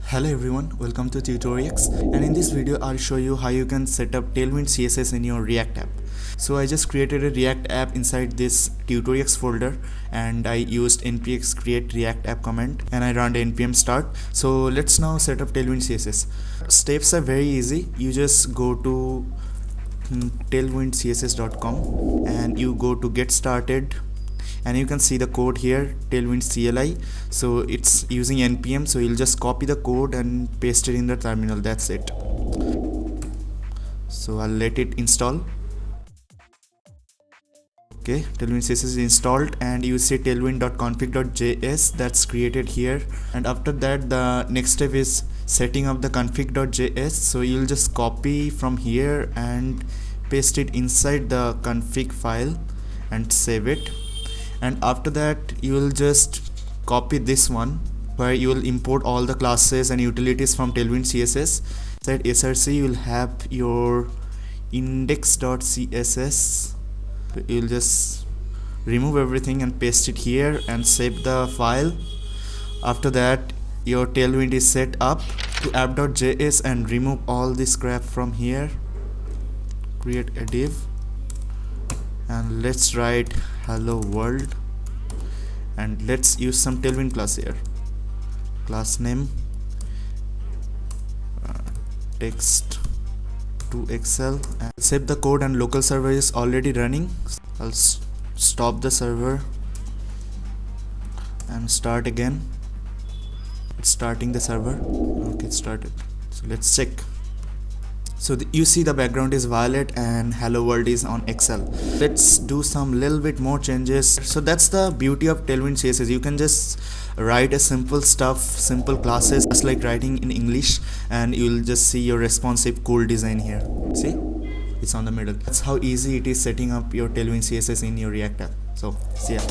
Hello everyone, welcome to TUTORIEX, and in this video I'll show you how you can set up Tailwind CSS in your React app. So I just created a React app inside this TUTORIEX folder and I used npx create react app command and I ran the npm start. So let's now set up Tailwind CSS. Steps are very easy. You just go to tailwindcss.com and you go to get started, and you can see the code here, Tailwind CLI. So it's using npm, so you'll just copy the code and paste it in the terminal. That's it. So I'll let it install. Okay, Tailwind CSS is installed and you see tailwind.config.js that's created here, and after that the next step is setting up the config.js. so you'll just copy from here and paste it inside the config file and save it, and after that you will just copy this one where you will import all the classes and utilities from Tailwind CSS. Inside src you will have your index.css. You'll just remove everything and paste it here and save the file. After that your Tailwind is set up to app.js, and remove all this crap from here. Create a div and let's write hello world, and let's use some Tailwind class here. Class name text to Excel, and save the code, and local server is already running. I'll stop the server and start again. It's starting the server. Okay, it's started. So let's check. So you see the background is violet and hello world is on Excel. Let's do some little bit more changes. So that's the beauty of Tailwind CSS. You can just write a simple stuff, simple classes, just like writing in English, and you'll just see your responsive cool design here. See, it's on the middle. That's how easy it is setting up your Tailwind CSS in your React app. So see ya.